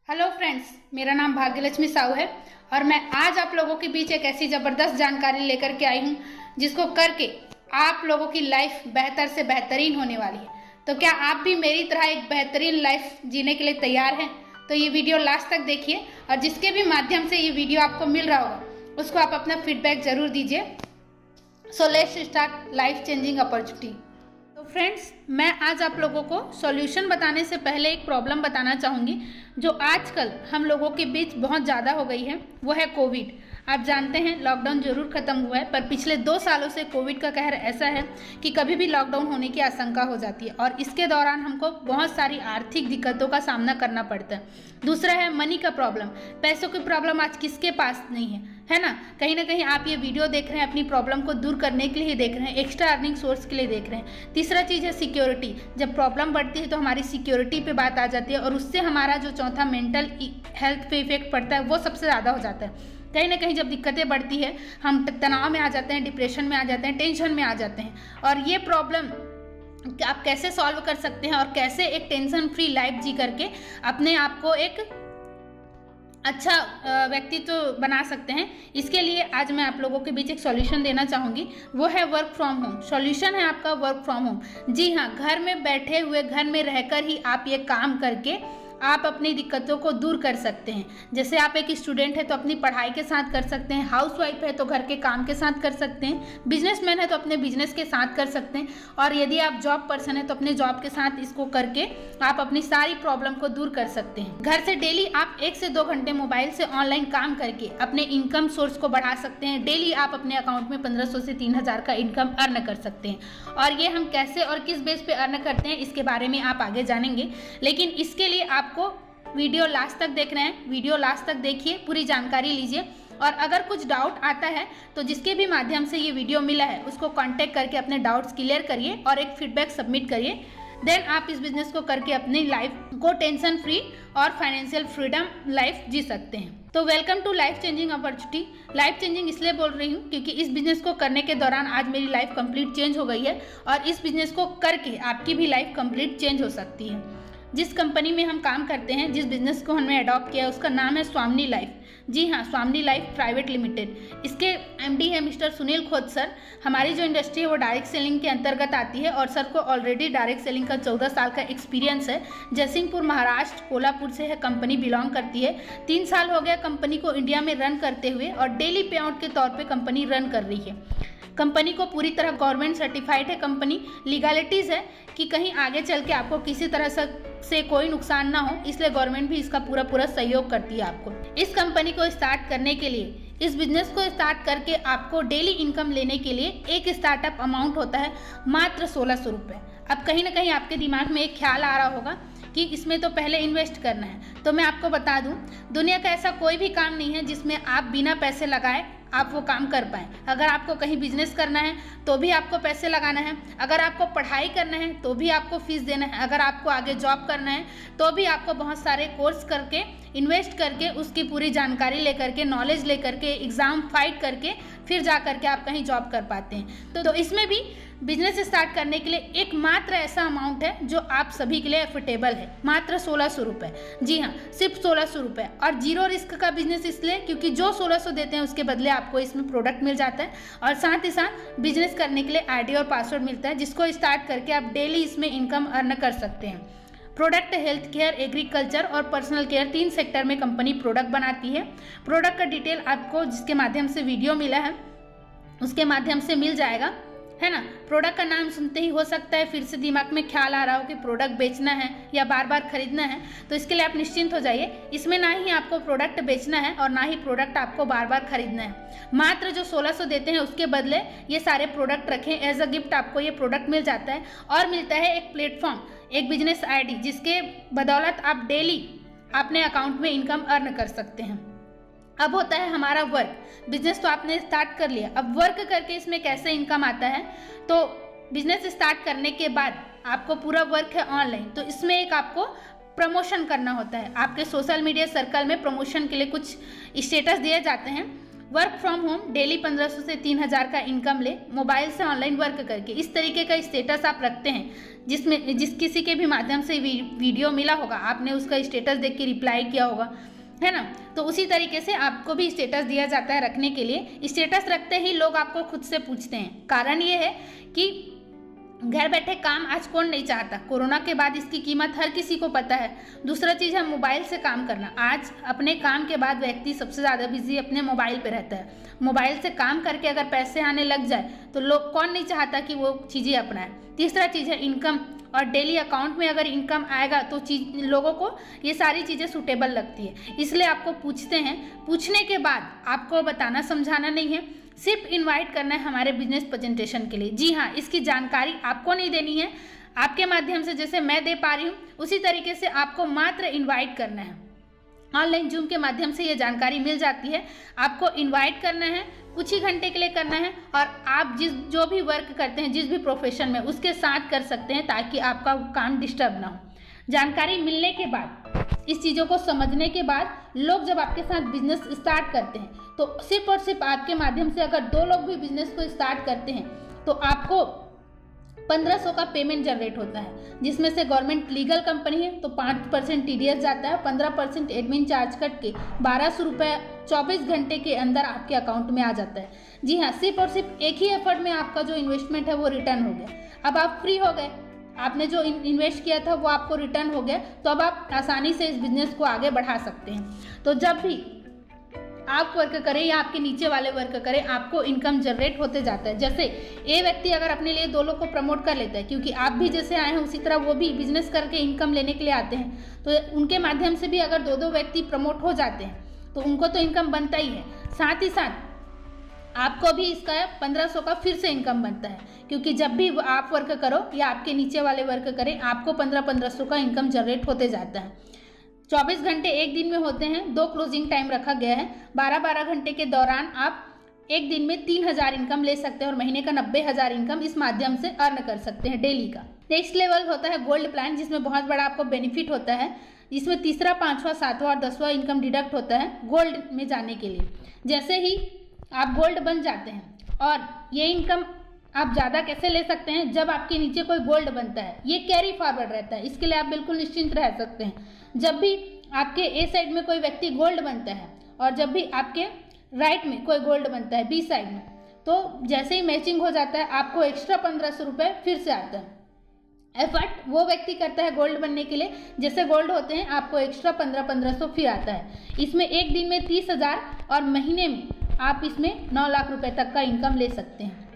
Hello friends, मेरा नाम भाग्यलक्ष्मी साहू है और मैं आज आप लोगों के बीच एक ऐसी ज़बरदस्त जानकारी लेकर के आई हूँ जिसको करके आप लोगों की लाइफ बेहतर से बेहतरीन होने वाली है। तो क्या आप भी मेरी तरह एक बेहतरीन लाइफ जीने के लिए तैयार हैं? तो ये वीडियो लास्ट तक देखिए और जिसके भी माध्यम से ये वीडियो आपको मिल रहा होगा उसको आप अपना फीडबैक ज़रूर दीजिए। So let's start life changing opportunity. तो फ्रेंड्स, मैं आज आप लोगों को सॉल्यूशन बताने से पहले एक प्रॉब्लम बताना चाहूँगी जो आजकल हम लोगों के बीच बहुत ज़्यादा हो गई है, वो है कोविड। आप जानते हैं लॉकडाउन जरूर ख़त्म हुआ है, पर पिछले 2 सालों से कोविड का कहर ऐसा है कि कभी भी लॉकडाउन होने की आशंका हो जाती है और इसके दौरान हमको बहुत सारी आर्थिक दिक्कतों का सामना करना पड़ता है। दूसरा है मनी का प्रॉब्लम। पैसों की प्रॉब्लम आज किसके पास नहीं है ना? कहीं ना कहीं आप ये वीडियो देख रहे हैं अपनी प्रॉब्लम को दूर करने के लिए देख रहे हैं, एक्स्ट्रा अर्निंग सोर्स के लिए देख रहे हैं। तीसरा चीज़ है सिक्योरिटी। जब प्रॉब्लम बढ़ती है तो हमारी सिक्योरिटी पे बात आ जाती है और उससे हमारा जो चौथा मेंटल हेल्थ पे इफेक्ट पड़ता है वो सबसे ज़्यादा हो जाता है। कहीं ना कहीं जब दिक्कतें बढ़ती है हम तनाव में आ जाते हैं, डिप्रेशन में आ जाते हैं, टेंशन में आ जाते हैं। और ये प्रॉब्लम आप कैसे सॉल्व कर सकते हैं और कैसे एक टेंशन फ्री लाइफ जी करके अपने आप को एक अच्छा व्यक्तित्व बना सकते हैं, इसके लिए आज मैं आप लोगों के बीच एक सॉल्यूशन देना चाहूँगी। वो है वर्क फ्रॉम होम। सॉल्यूशन है आपका वर्क फ्रॉम होम। जी हाँ, घर में बैठे हुए, घर में रहकर ही आप ये काम करके आप अपनी दिक्कतों को दूर कर सकते हैं। जैसे आप एक स्टूडेंट है तो अपनी पढ़ाई के साथ कर सकते हैं, हाउसवाइफ है तो घर के काम के साथ कर सकते हैं, बिजनेसमैन है तो अपने बिजनेस के साथ कर सकते हैं, और यदि आप जॉब पर्सन है तो अपने जॉब के साथ इसको करके आप अपनी सारी प्रॉब्लम को दूर कर सकते हैं। घर से डेली आप 1 से 2 घंटे मोबाइल से ऑनलाइन काम करके अपने इनकम सोर्स को बढ़ा सकते हैं। डेली आप अपने अकाउंट में 1500 से 3000 का इनकम अर्न कर सकते हैं। और ये हम कैसे और किस बेस पे अर्न करते हैं इसके बारे में आप आगे जानेंगे, लेकिन इसके लिए आपको वीडियो लास्ट तक देख रहे हैं। वीडियो लास्ट तक देखिए, पूरी जानकारी लीजिए और अगर कुछ डाउट आता है तो जिसके भी माध्यम से ये वीडियो मिला है उसको कांटेक्ट करके अपने डाउट्स क्लियर करिए और एक फीडबैक सबमिट करिए। देन आप इस बिजनेस को करके अपनी लाइफ को टेंशन फ्री और फाइनेंशियल फ्रीडम लाइफ जी सकते हैं। तो welcome to life changing opportunity. Life changing इसलिए बोल रही हूँ क्योंकि इस बिजनेस को करने के दौरान आज मेरी लाइफ कंप्लीट चेंज हो गई है और इस बिजनेस को करके आपकी भी लाइफ कंप्लीट चेंज हो सकती है। जिस कंपनी में हम काम करते हैं, जिस बिजनेस को हमने अडॉप्ट किया है उसका नाम है स्वामिनी लाइफ। जी हाँ, स्वामिनी लाइफ प्राइवेट लिमिटेड। इसके एमडी है मिस्टर सुनील खोत सर। हमारी जो इंडस्ट्री है वो डायरेक्ट सेलिंग के अंतर्गत आती है और सर को ऑलरेडी डायरेक्ट सेलिंग का 14 साल का एक्सपीरियंस है। जयसिंहपुर महाराष्ट्र कोल्हापुर से है कंपनी बिलोंग करती है। 3 साल हो गया कंपनी को इंडिया में रन करते हुए और डेली पे आउट के तौर पर कंपनी रन कर रही है। कंपनी को पूरी तरह गवर्नमेंट सर्टिफाइड है कंपनी। लीगलिटीज़ है कि कहीं आगे चल के आपको किसी तरह से कोई नुकसान ना हो, इसलिए गवर्नमेंट भी इसका पूरा सहयोग करती है आपको। इस कंपनी को स्टार्ट करने के लिए, इस बिजनेस को स्टार्ट करके आपको डेली इनकम लेने के लिए एक स्टार्टअप अमाउंट होता है मात्र 1600 रुपये। अब कहीं ना कहीं आपके दिमाग में एक ख्याल आ रहा होगा कि इसमें तो पहले इन्वेस्ट करना है। तो मैं आपको बता दूं, दुनिया का ऐसा कोई भी काम नहीं है जिसमें आप बिना पैसे लगाए आप वो काम कर पाएँ। अगर आपको कहीं बिजनेस करना है तो भी आपको पैसे लगाना है, अगर आपको पढ़ाई करना है तो भी आपको फीस देना है, अगर आपको आगे जॉब करना है तो भी आपको बहुत सारे कोर्स करके, इन्वेस्ट करके, उसकी पूरी जानकारी लेकर के, नॉलेज लेकर के, एग्ज़ाम फाइट करके फिर जा करके आप कहीं जॉब कर पाते हैं। तो इसमें भी बिजनेस स्टार्ट करने के लिए एक मात्र ऐसा अमाउंट है जो आप सभी के लिए एफोर्डेबल है, मात्र 1600 रुपये। जी हाँ, सिर्फ 1600 रुपये। और जीरो रिस्क का बिजनेस इसलिए क्योंकि जो 1600 देते हैं उसके बदले आपको इसमें प्रोडक्ट मिल जाता है और साथ ही साथ बिजनेस करने के लिए आईडी और पासवर्ड मिलता है जिसको स्टार्ट करके आप डेली इसमें इनकम अर्न कर सकते हैं। प्रोडक्ट हेल्थ केयर, एग्रीकल्चर और पर्सनल केयर 3 सेक्टर में कंपनी प्रोडक्ट बनाती है। प्रोडक्ट का डिटेल आपको जिसके माध्यम से वीडियो मिला है उसके माध्यम से मिल जाएगा, है ना। प्रोडक्ट का नाम सुनते ही हो सकता है फिर से दिमाग में ख्याल आ रहा हो कि प्रोडक्ट बेचना है या बार बार खरीदना है, तो इसके लिए आप निश्चिंत हो जाइए। इसमें ना ही आपको प्रोडक्ट बेचना है और ना ही प्रोडक्ट आपको बार बार खरीदना है। मात्र जो 1600 देते हैं उसके बदले ये सारे प्रोडक्ट रखें, एज अ गिफ्ट आपको ये प्रोडक्ट मिल जाता है और मिलता है एक प्लेटफॉर्म, एक बिजनेस आईडी जिसके बदौलत आप डेली अपने अकाउंट में इनकम अर्न कर सकते हैं। अब होता है हमारा वर्क। बिजनेस तो आपने स्टार्ट कर लिया, अब वर्क करके इसमें कैसे इनकम आता है? तो बिजनेस स्टार्ट करने के बाद आपको पूरा वर्क है ऑनलाइन, तो इसमें एक आपको प्रमोशन करना होता है। आपके सोशल मीडिया सर्कल में प्रमोशन के लिए कुछ स्टेटस दिए जाते हैं वर्क फ्रॉम होम डेली 1500 से 3000 का इनकम ले, मोबाइल से ऑनलाइन वर्क करके। इस तरीके का स्टेटस आप रखते हैं जिसमें जिस किसी के भी माध्यम से वीडियो मिला होगा, आपने उसका स्टेटस देख के रिप्लाई किया होगा, है ना। तो उसी तरीके से आपको भी स्टेटस दिया जाता है रखने के लिए। स्टेटस रखते ही लोग आपको खुद से पूछते हैं। कारण ये है कि घर बैठे काम आज कौन नहीं चाहता। कोरोना के बाद इसकी कीमत हर किसी को पता है। दूसरा चीज़ है मोबाइल से काम करना। आज अपने काम के बाद व्यक्ति सबसे ज़्यादा बिजी अपने मोबाइल पे रहता है। मोबाइल से काम करके अगर पैसे आने लग जाए तो लोग कौन नहीं चाहता कि वो चीज़ें अपनाएं। तीसरा चीज़ है इनकम, और डेली अकाउंट में अगर इनकम आएगा तो लोगों को ये सारी चीज़ें सूटेबल लगती है, इसलिए आपको पूछते हैं। पूछने के बाद आपको बताना समझाना नहीं है, सिर्फ इनवाइट करना है हमारे बिजनेस प्रेजेंटेशन के लिए। जी हाँ, इसकी जानकारी आपको नहीं देनी है, आपके माध्यम से जैसे मैं दे पा रही हूँ उसी तरीके से आपको मात्र इनवाइट करना है। ऑनलाइन जूम के माध्यम से ये जानकारी मिल जाती है। आपको इनवाइट करना है, कुछ ही घंटे के लिए करना है, और आप जो भी वर्क करते हैं, जिस भी प्रोफेशन में, उसके साथ कर सकते हैं ताकि आपका काम डिस्टर्ब ना हो। जानकारी मिलने के बाद, इस चीज़ों को समझने के बाद लोग जब आपके साथ बिजनेस स्टार्ट करते हैं तो सिर्फ और सिर्फ आपके माध्यम से अगर 2 लोग भी बिजनेस को स्टार्ट करते हैं तो आपको 1500 का पेमेंट जनरेट होता है, जिसमें से गवर्नमेंट लीगल कंपनी है तो 5% TDS जाता है, 15% एडमिन चार्ज कट के 1200 रुपये 24 घंटे के अंदर आपके अकाउंट में आ जाता है। जी हाँ, सिर्फ और सिर्फ एक ही एफर्ट में आपका जो इन्वेस्टमेंट है वो रिटर्न हो गया। अब आप फ्री हो गए, आपने जो इन्वेस्ट किया था वो आपको रिटर्न हो गया, तो अब आप आसानी से इस बिजनेस को आगे बढ़ा सकते हैं। तो जब भी आप वर्क करें या आपके नीचे वाले वर्क करें, आपको इनकम जनरेट होते जाता है। जैसे ए व्यक्ति अगर अपने लिए 2 लोग को प्रमोट कर लेता है, क्योंकि आप भी जैसे आए हैं उसी तरह वो भी बिजनेस करके इनकम लेने के लिए आते हैं, तो उनके माध्यम से भी अगर 2-2 व्यक्ति प्रमोट हो जाते हैं तो उनको तो इनकम बनता ही है। साथ ही साथ आपको भी इसका 1500 का फिर से इनकम बनता है, क्योंकि जब भी आप वर्क करो या आपके नीचे वाले वर्क करें, आपको 1500 का इनकम जनरेट होते जाता है। 24 घंटे एक दिन में होते हैं, 2 क्लोजिंग टाइम रखा गया है। 12-12 घंटे के दौरान आप एक दिन में 3000 इनकम ले सकते हैं और महीने का 90,000 इनकम इस माध्यम से अर्न कर सकते हैं डेली का। नेक्स्ट लेवल होता है गोल्ड प्लान, जिसमें बहुत बड़ा आपको बेनिफिट होता है। इसमें 3रा, 5वां, 7वां और 10वां इनकम डिडक्ट होता है गोल्ड में जाने के लिए। जैसे ही आप गोल्ड बन जाते हैं, और ये इनकम आप ज़्यादा कैसे ले सकते हैं, जब आपके नीचे कोई गोल्ड बनता है, ये कैरी फॉरवर्ड रहता है, इसके लिए आप बिल्कुल निश्चिंत रह सकते हैं। जब भी आपके ए साइड में कोई व्यक्ति गोल्ड बनता है और जब भी आपके राइट में कोई गोल्ड बनता है बी साइड में, तो जैसे ही मैचिंग हो जाता है आपको एक्स्ट्रा 1500 रुपये फिर से आता है। एफर्ट वो व्यक्ति करता है गोल्ड बनने के लिए, जैसे गोल्ड होते हैं आपको एक्स्ट्रा 1500 फिर आता है। इसमें एक दिन में 30,000 और महीने में आप इसमें 9 लाख रुपए तक का इनकम ले सकते हैं।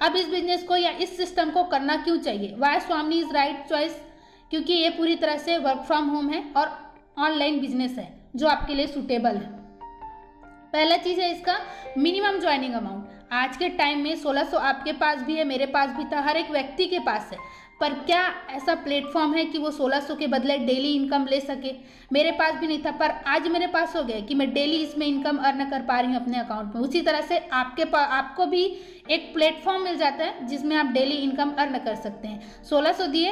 अब इस बिजनेस को या इस सिस्टम को करना क्यों चाहिए, why Swami is right choice, क्योंकि ये पूरी तरह से वर्क फ्रॉम होम है और ऑनलाइन बिजनेस है जो आपके लिए सूटेबल है। पहला चीज़ है इसका मिनिमम ज्वाइनिंग अमाउंट। आज के टाइम में 1600 आपके पास भी है, मेरे पास भी था, हर एक व्यक्ति के पास है, पर क्या ऐसा प्लेटफॉर्म है कि वो 1600 के बदले डेली इनकम ले सके? मेरे पास भी नहीं था, पर आज मेरे पास हो गया कि मैं डेली इसमें इनकम अर्न कर पा रही हूँ अपने अकाउंट में। उसी तरह से आपको भी एक प्लेटफॉर्म मिल जाता है जिसमें आप डेली इनकम अर्न कर सकते हैं। 1600 दिए,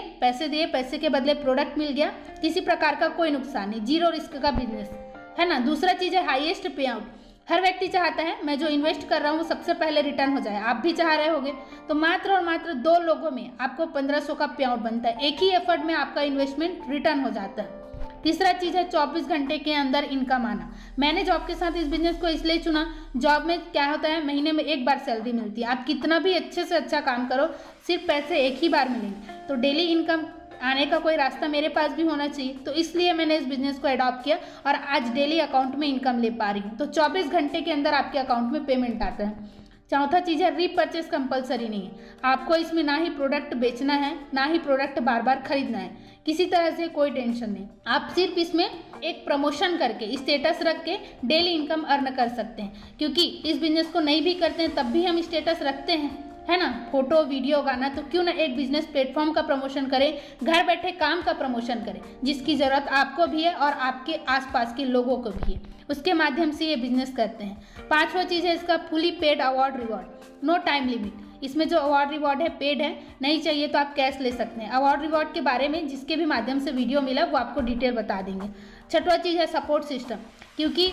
पैसे के बदले प्रोडक्ट मिल गया, किसी प्रकार का कोई नुकसान नहीं, 0 रिस्क का बिजनेस है ना। दूसरा चीज़ है हाईएस्ट पे आउट। हर व्यक्ति चाहता है मैं जो इन्वेस्ट कर रहा हूँ वो सबसे पहले रिटर्न हो जाए, आप भी चाह रहे होंगे, तो मात्र और मात्र 2 लोगों में आपको 1500 का पे आउट बनता है। एक ही एफर्ट में आपका इन्वेस्टमेंट रिटर्न हो जाता है। तीसरा चीज़ है 24 घंटे के अंदर इनकम आना। मैंने जॉब के साथ इस बिजनेस को इसलिए चुना, जॉब में क्या होता है महीने में 1 बार सैलरी मिलती है, आप कितना भी अच्छे से अच्छा काम करो सिर्फ पैसे एक ही बार मिलेंगे, तो डेली इनकम आने का कोई रास्ता मेरे पास भी होना चाहिए, तो इसलिए मैंने इस बिजनेस को अडॉप्ट किया और आज डेली अकाउंट में इनकम ले पा रही हूँ। तो 24 घंटे के अंदर आपके अकाउंट में पेमेंट आता है। चौथा चीज़ है रीपर्चेस कंपलसरी नहीं है, आपको इसमें ना ही प्रोडक्ट बेचना है ना ही प्रोडक्ट बार बार खरीदना है, किसी तरह से कोई टेंशन नहीं। आप सिर्फ इसमें एक प्रमोशन करके स्टेटस रख के डेली इनकम अर्न कर सकते हैं, क्योंकि इस बिजनेस को नहीं भी करते हैं तब भी हम स्टेटस रखते हैं, है ना, फोटो वीडियो गाना, तो क्यों ना एक बिजनेस प्लेटफॉर्म का प्रमोशन करें, घर बैठे काम का प्रमोशन करें जिसकी ज़रूरत आपको भी है और आपके आसपास के लोगों को भी है, उसके माध्यम से ये बिजनेस करते हैं। 5वां चीज़ है इसका fully paid award reward, no time limit. इसमें जो अवार्ड रिवॉर्ड है पेड है, नहीं चाहिए तो आप कैश ले सकते हैं। अवार्ड रिवॉर्ड के बारे में जिसके भी माध्यम से वीडियो मिला वो आपको डिटेल बता देंगे। 6वां चीज़ है सपोर्ट सिस्टम, क्योंकि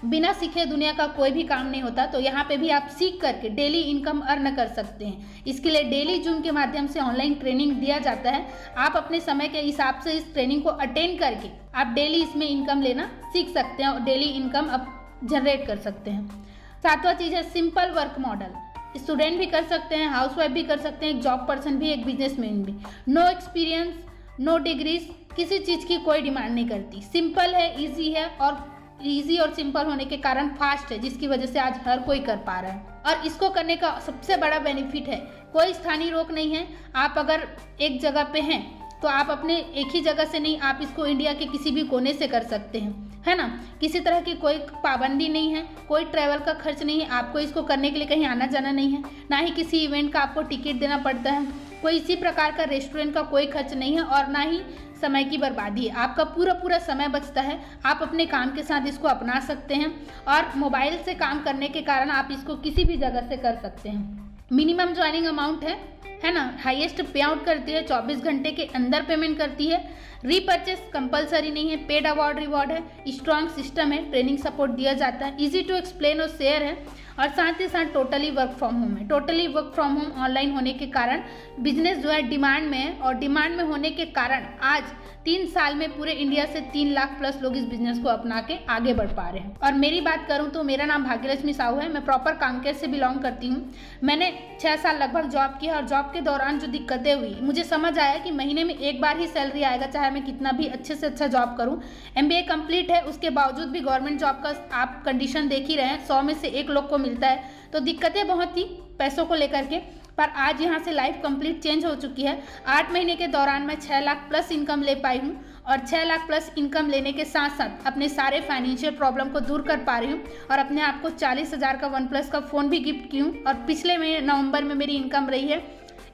बिना सीखे दुनिया का कोई भी काम नहीं होता। तो यहाँ पे भी आप सीख करके डेली इनकम अर्न कर सकते हैं। इसके लिए डेली जूम के माध्यम से ऑनलाइन ट्रेनिंग दिया जाता है। आप अपने समय के हिसाब से इस ट्रेनिंग को अटेंड करके आप डेली इसमें इनकम लेना सीख सकते हैं और डेली इनकम आप जनरेट कर सकते हैं। 7वां चीज़ है सिंपल वर्क मॉडल। स्टूडेंट भी कर सकते हैं, हाउसवाइफ भी कर सकते हैं, एक जॉब पर्सन भी, एक बिजनेसमैन भी। नो एक्सपीरियंस, नो डिग्रीज, किसी चीज़ की कोई डिमांड नहीं करती। सिंपल है, ईजी है और ईजी और सिंपल होने के कारण फास्ट है, जिसकी वजह से आज हर कोई कर पा रहा है। और इसको करने का सबसे बड़ा बेनिफिट है कोई स्थानीय रोक नहीं है। आप अगर एक जगह पे हैं तो आप अपने एक ही जगह से नहीं, आप इसको इंडिया के किसी भी कोने से कर सकते हैं, है ना। किसी तरह की कोई पाबंदी नहीं है, कोई ट्रैवल का खर्च नहीं है, आपको इसको करने के लिए कहीं आना जाना नहीं है, ना ही किसी इवेंट का आपको टिकट देना पड़ता है, कोई इसी प्रकार का रेस्टोरेंट का कोई खर्च नहीं है और ना ही समय की बर्बादी है। आपका पूरा समय बचता है। आप अपने काम के साथ इसको अपना सकते हैं और मोबाइल से काम करने के कारण आप इसको किसी भी जगह से कर सकते हैं। मिनिमम ज्वाइनिंग अमाउंट है ना, हाईएस्ट पे आउट करती है, 24 घंटे के अंदर पेमेंट करती है। रीपर्चेस कंपलसरी नहीं है, पेड अवार्ड रिवॉर्ड है, स्ट्रॉन्ग सिस्टम है, ट्रेनिंग सपोर्ट दिया जाता है, इजी टू एक्सप्लेन और शेयर है और साथ ही साथ टोटली वर्क फ्रॉम होम है। Totally work from home online होने के कारण बिजनेस जो है डिमांड में है और डिमांड में होने के कारण आज 3 साल में पूरे इंडिया से 3 लाख प्लस लोग इस बिजनेस को अपना के आगे बढ़ पा रहे हैं। और मेरी बात करूं तो मेरा नाम भाग्यलक्ष्मी साहू है, मैं प्रॉपर कांकेर से बिलोंग करती हूं। मैंने 6 साल लगभग जॉब किया और जॉब के दौरान जो दिक्कतें हुई, मुझे समझ आया कि महीने में एक बार ही सैलरी आएगा, चाहे मैं कितना भी अच्छे से अच्छा जॉब करूँ। MBA कंप्लीट है, उसके बावजूद भी गवर्नमेंट जॉब का आप कंडीशन देख ही रहे हैं, 100 में से 1 लोग को मिलता है। तो दिक्कतें बहुत थी पैसों को लेकर के, पर आज यहाँ से लाइफ कंप्लीट चेंज हो चुकी है। 8 महीने के दौरान मैं 6 लाख प्लस इनकम ले पाई हूँ और 6 लाख प्लस इनकम लेने के साथ साथ अपने सारे फाइनेंशियल प्रॉब्लम को दूर कर पा रही हूँ और अपने आप को 40,000 का OnePlus का फ़ोन भी गिफ्ट की हूँ। और पिछले महीने नवंबर में मेरी इनकम रही है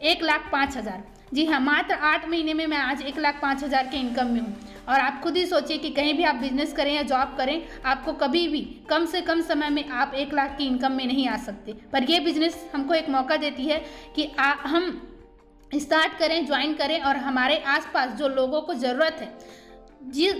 1,05,000। जी हाँ, मात्र 8 महीने में मैं आज 1,05,000 के इनकम में हूँ। और आप खुद ही सोचिए कि कहीं भी आप बिजनेस करें या जॉब करें, आपको कभी भी कम से कम समय में आप 1 लाख की इनकम में नहीं आ सकते। पर यह बिजनेस हमको एक मौका देती है कि हम स्टार्ट करें, ज्वाइन करें और हमारे आसपास जो लोगों को ज़रूरत है,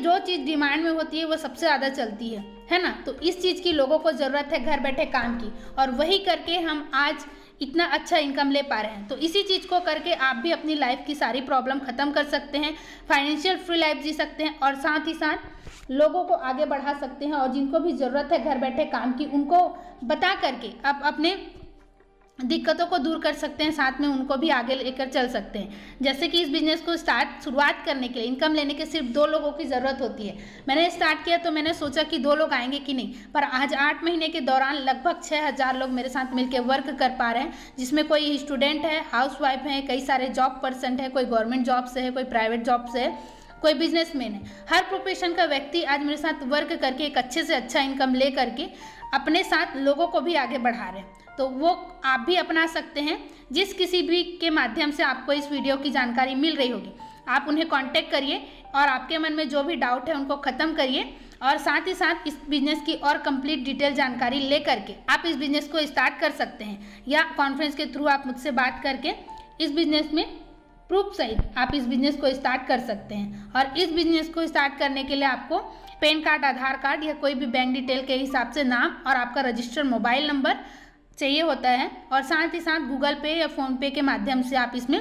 जो चीज़ डिमांड में होती है वो सबसे ज़्यादा चलती है ना। तो इस चीज़ की लोगों को ज़रूरत है घर बैठे काम की, और वही करके हम आज इतना अच्छा इनकम ले पा रहे हैं। तो इसी चीज़ को करके आप भी अपनी लाइफ की सारी प्रॉब्लम ख़त्म कर सकते हैं, फाइनेंशियल फ्री लाइफ जी सकते हैं और साथ ही साथ लोगों को आगे बढ़ा सकते हैं। और जिनको भी ज़रूरत है घर बैठे काम की, उनको बता करके आप अपने दिक्कतों को दूर कर सकते हैं, साथ में उनको भी आगे लेकर चल सकते हैं। जैसे कि इस बिजनेस को शुरुआत करने के लिए इनकम लेने के सिर्फ 2 लोगों की ज़रूरत होती है। मैंने स्टार्ट किया तो मैंने सोचा कि 2 लोग आएंगे कि नहीं, पर आज 8 महीने के दौरान लगभग 6,000 लोग मेरे साथ मिलकर वर्क कर पा रहे हैं, जिसमें कोई स्टूडेंट है, हाउसवाइफ है, कई सारे जॉब पर्सन है, कोई गवर्नमेंट जॉब से है, कोई प्राइवेट जॉब से है, कोई बिजनेसमैन है। हर प्रोफेशन का व्यक्ति आज मेरे साथ वर्क करके एक अच्छे से अच्छा इनकम ले करके अपने साथ लोगों को भी आगे बढ़ा रहे हैं। तो वो आप भी अपना सकते हैं। जिस किसी भी के माध्यम से आपको इस वीडियो की जानकारी मिल रही होगी, आप उन्हें कांटेक्ट करिए और आपके मन में जो भी डाउट है उनको ख़त्म करिए और साथ ही साथ इस बिजनेस की और कंप्लीट डिटेल जानकारी ले करके आप इस बिजनेस को स्टार्ट कर सकते हैं, या कॉन्फ्रेंस के थ्रू आप मुझसे बात करके इस बिजनेस में प्रूफ सहित आप इस बिजनेस को स्टार्ट कर सकते हैं। और इस बिजनेस को स्टार्ट करने के लिए आपको पैन कार्ड, आधार कार्ड या कोई भी बैंक डिटेल के हिसाब से नाम और आपका रजिस्टर्ड मोबाइल नंबर चाहिए होता है, और साथ ही साथ गूगल पे या फ़ोन पे के माध्यम से आप इसमें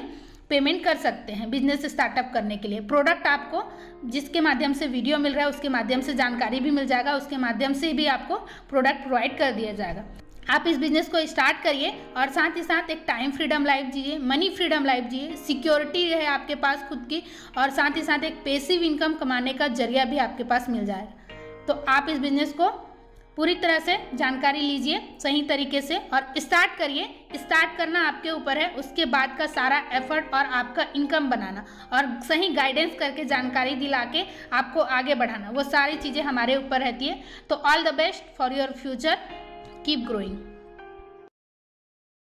पेमेंट कर सकते हैं बिजनेस स्टार्टअप करने के लिए। प्रोडक्ट आपको जिसके माध्यम से वीडियो मिल रहा है उसके माध्यम से जानकारी भी मिल जाएगा, उसके माध्यम से भी आपको प्रोडक्ट प्रोवाइड कर दिया जाएगा। आप इस बिजनेस को स्टार्ट करिए और साथ ही साथ एक टाइम फ्रीडम लाइफ जिए, मनी फ्रीडम लाइफ जिए, सिक्योरिटी है आपके पास खुद की, और साथ ही साथ एक पैसिव इनकम कमाने का जरिया भी आपके पास मिल जाएगा। तो आप इस बिजनेस को पूरी तरह से जानकारी लीजिए सही तरीके से और स्टार्ट करिए। स्टार्ट करना आपके ऊपर है, उसके बाद का सारा एफर्ट और आपका इनकम बनाना और सही गाइडेंस करके जानकारी दिला के आपको आगे बढ़ाना, वो सारी चीज़ें हमारे ऊपर रहती है। तो all the best for your future, keep growing.